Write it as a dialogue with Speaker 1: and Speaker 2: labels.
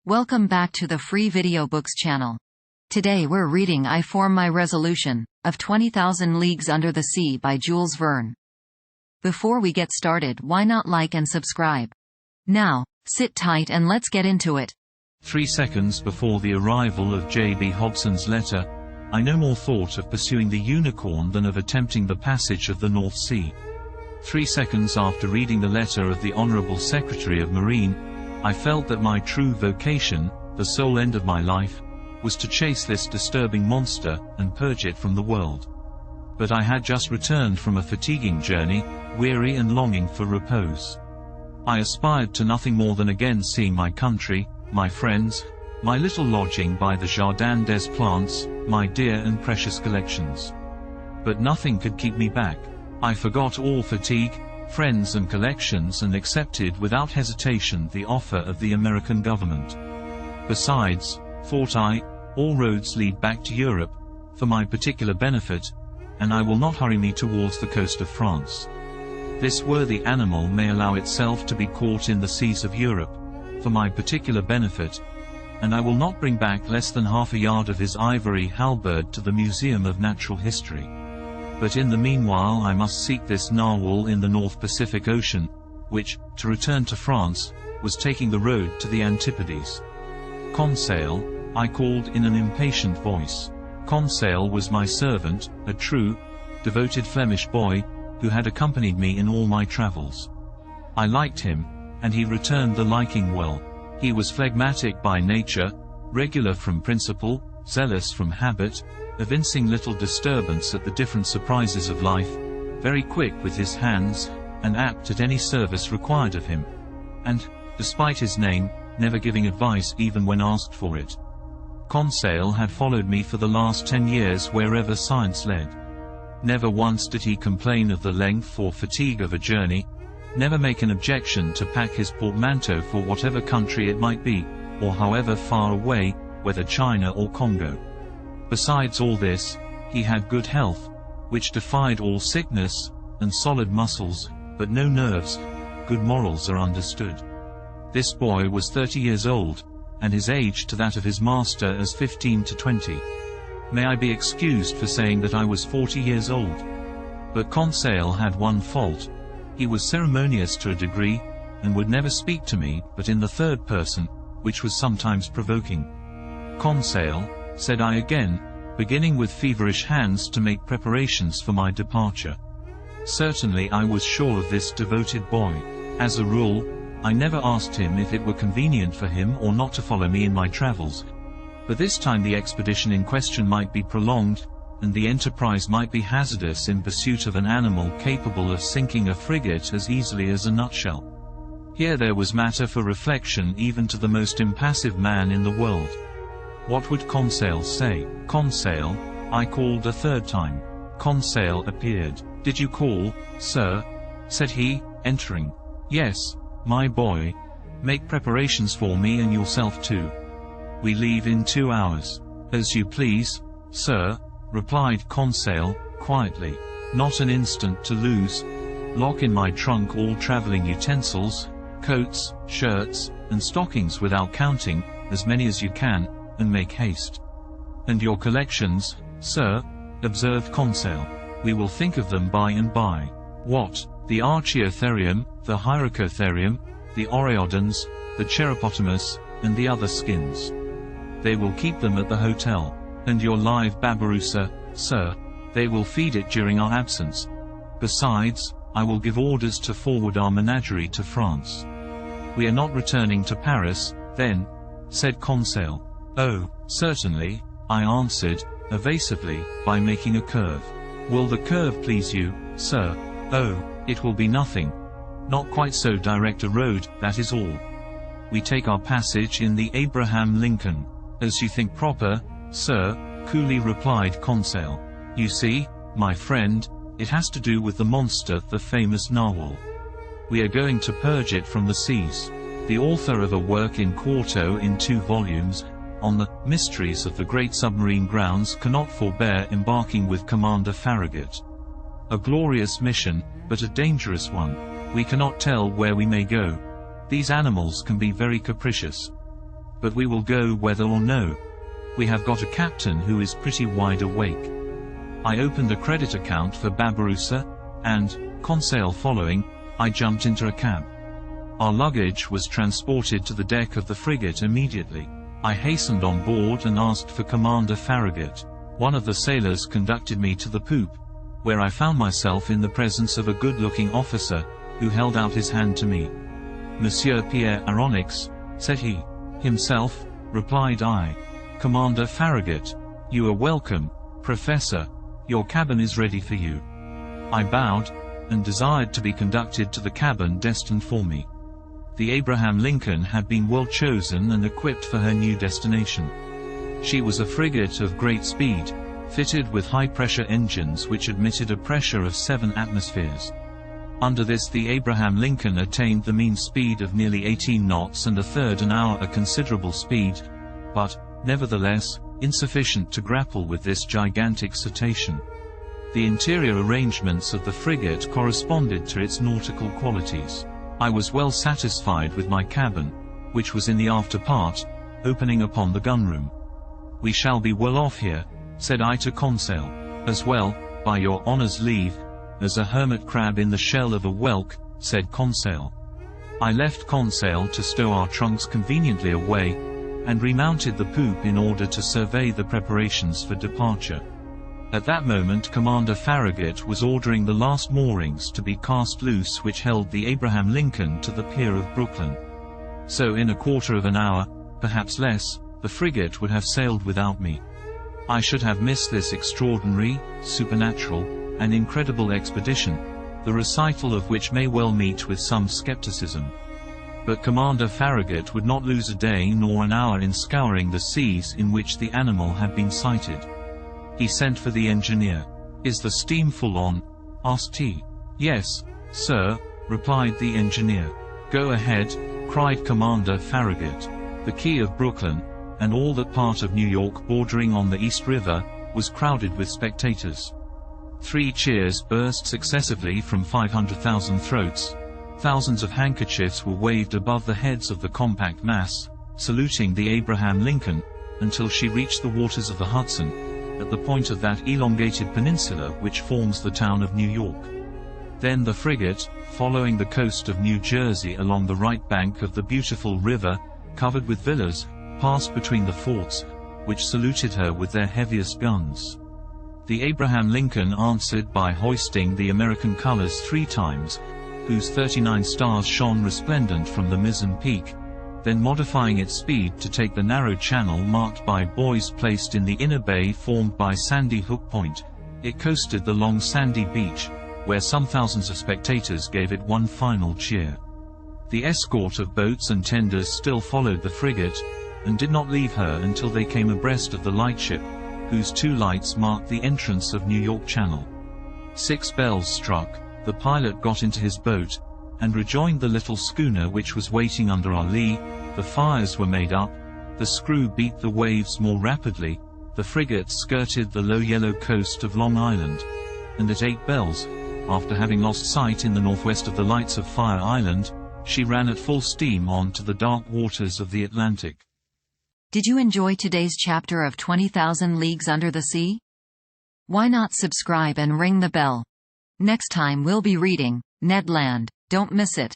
Speaker 1: Welcome back to the Free Video Books channel. Today we're reading I Form My Resolution, of 20,000 Leagues Under the Sea by Jules Verne. Before we get started, why not like and subscribe? Now, sit tight and let's get into it.
Speaker 2: 3 seconds before the arrival of J.B. Hobson's letter, I no more thought of pursuing the unicorn than of attempting the passage of the North Sea. 3 seconds after reading the letter of the Honourable Secretary of Marine, I felt that my true vocation, the sole end of my life, was to chase this disturbing monster and purge it from the world. But I had just returned from a fatiguing journey, weary and longing for repose. I aspired to nothing more than again seeing my country, my friends, my little lodging by the Jardin des Plantes, my dear and precious collections. But nothing could keep me back. I forgot all fatigue, friends and collections, and accepted without hesitation the offer of the American government. Besides, thought I, all roads lead back to Europe, for my particular benefit, and I will not hurry me towards the coast of France. This worthy animal may allow itself to be caught in the seas of Europe, for my particular benefit, and I will not bring back less than half a yard of his ivory halberd to the Museum of Natural History. But in the meanwhile I must seek this narwhal in the North Pacific Ocean, which, to return to France, was taking the road to the Antipodes. Conseil, I called in an impatient voice. Conseil was my servant, a true, devoted Flemish boy, who had accompanied me in all my travels. I liked him, and he returned the liking well. He was phlegmatic by nature, regular from principle, zealous from habit, evincing little disturbance at the different surprises of life, very quick with his hands, and apt at any service required of him, and, despite his name, never giving advice even when asked for it. Conseil had followed me for the last 10 years wherever science led. Never once did he complain of the length or fatigue of a journey, never make an objection to pack his portmanteau for whatever country it might be, or however far away, whether China or Congo. Besides all this, he had good health, which defied all sickness, and solid muscles, but no nerves. Good morals are understood. This boy was 30 years old, and his age to that of his master as 15 to 20. May I be excused for saying that I was 40 years old. But Conseil had one fault. He was ceremonious to a degree, and would never speak to me but in the third person, which was sometimes provoking. Conseil, said I again, beginning with feverish hands to make preparations for my departure. Certainly I was sure of this devoted boy. As a rule, I never asked him if it were convenient for him or not to follow me in my travels. But this time the expedition in question might be prolonged, and the enterprise might be hazardous in pursuit of an animal capable of sinking a frigate as easily as a nutshell. Here there was matter for reflection even to the most impassive man in the world. What would Conseil say? Conseil, I called a third time. Conseil appeared. Did you call, sir? Said he, entering. Yes, my boy. Make preparations for me and yourself too. We leave in 2 hours. As you please, sir, replied Conseil, quietly. Not an instant to lose. Lock in my trunk all traveling utensils, coats, shirts, and stockings without counting, as many as you can, and make haste. And your collections, sir, observed Conseil. We will think of them by and by. What? The Archaeotherium, the Hyracotherium, the Oreodons, the Cheropotamus, and the other skins. They will keep them at the hotel. And your live babirusa, sir, they will feed it during our absence. Besides, I will give orders to forward our menagerie to France. We are not returning to Paris, then, said Conseil. Oh, certainly, I answered, evasively, by making a curve. Will the curve please you, sir? Oh, it will be nothing. Not quite so direct a road, that is all. We take our passage in the Abraham Lincoln. As you think proper, sir, coolly replied Conseil. You see, my friend, it has to do with the monster, the famous narwhal. We are going to purge it from the seas. The author of a work in quarto in 2 volumes, on the mysteries of the great submarine grounds, cannot forbear embarking with Commander Farragut. A glorious mission, but a dangerous one. We cannot tell where we may go. These animals can be very capricious. but we will go whether or no. We have got a captain who is pretty wide awake. I opened a credit account for Barbarossa, and, Conseil following, I jumped into a cab. Our luggage was transported to the deck of the frigate immediately. I hastened on board and asked for Commander Farragut. One of the sailors conducted me to the poop, where I found myself in the presence of a good-looking officer, who held out his hand to me. "Monsieur Pierre Aronnax," said he. "Himself," replied I. "Commander Farragut. You are welcome, Professor. Your cabin is ready for you." I bowed, and desired to be conducted to the cabin destined for me. The Abraham Lincoln had been well chosen and equipped for her new destination. She was a frigate of great speed, fitted with high-pressure engines which admitted a pressure of 7 atmospheres. Under this the Abraham Lincoln attained the mean speed of nearly 18 knots and a third an hour, a considerable speed, but, nevertheless, insufficient to grapple with this gigantic cetacean. The interior arrangements of the frigate corresponded to its nautical qualities. I was well satisfied with my cabin, which was in the after part, opening upon the gunroom. "We shall be well off here," said I to Conseil. "As well, by your honour's leave, as a hermit crab in the shell of a whelk," said Conseil. I left Conseil to stow our trunks conveniently away, and remounted the poop in order to survey the preparations for departure. At that moment Commander Farragut was ordering the last moorings to be cast loose which held the Abraham Lincoln to the pier of Brooklyn. So in a quarter of an hour, perhaps less, the frigate would have sailed without me. I should have missed this extraordinary, supernatural, and incredible expedition, the recital of which may well meet with some skepticism. But Commander Farragut would not lose a day nor an hour in scouring the seas in which the animal had been sighted. He sent for the engineer. "Is the steam full on?" asked he. "Yes, sir," replied the engineer. "Go ahead," cried Commander Farragut. The quay of Brooklyn, and all that part of New York bordering on the East River, was crowded with spectators. 3 cheers burst successively from 500,000 throats. Thousands of handkerchiefs were waved above the heads of the compact mass, saluting the Abraham Lincoln, until she reached the waters of the Hudson, at the point of that elongated peninsula which forms the town of New York. Then the frigate, following the coast of New Jersey along the right bank of the beautiful river, covered with villas, passed between the forts, which saluted her with their heaviest guns. The Abraham Lincoln answered by hoisting the American colors 3 times, whose 39 stars shone resplendent from the mizzen peak, then modifying its speed to take the narrow channel marked by buoys placed in the inner bay formed by Sandy Hook Point, it coasted the long sandy beach, where some thousands of spectators gave it one final cheer. The escort of boats and tenders still followed the frigate, and did not leave her until they came abreast of the lightship, whose 2 lights marked the entrance of New York Channel. 6 bells struck, the pilot got into his boat, and rejoined the little schooner which was waiting under our lee. The fires were made up, the screw beat the waves more rapidly, the frigate skirted the low yellow coast of Long Island, and at 8 bells, after having lost sight in the northwest of the lights of Fire Island, she ran at full steam on to the dark waters of the Atlantic.
Speaker 1: Did you enjoy today's chapter of 20,000 Leagues Under the Sea? Why not subscribe and ring the bell? Next time we'll be reading Ned Land. Don't miss it.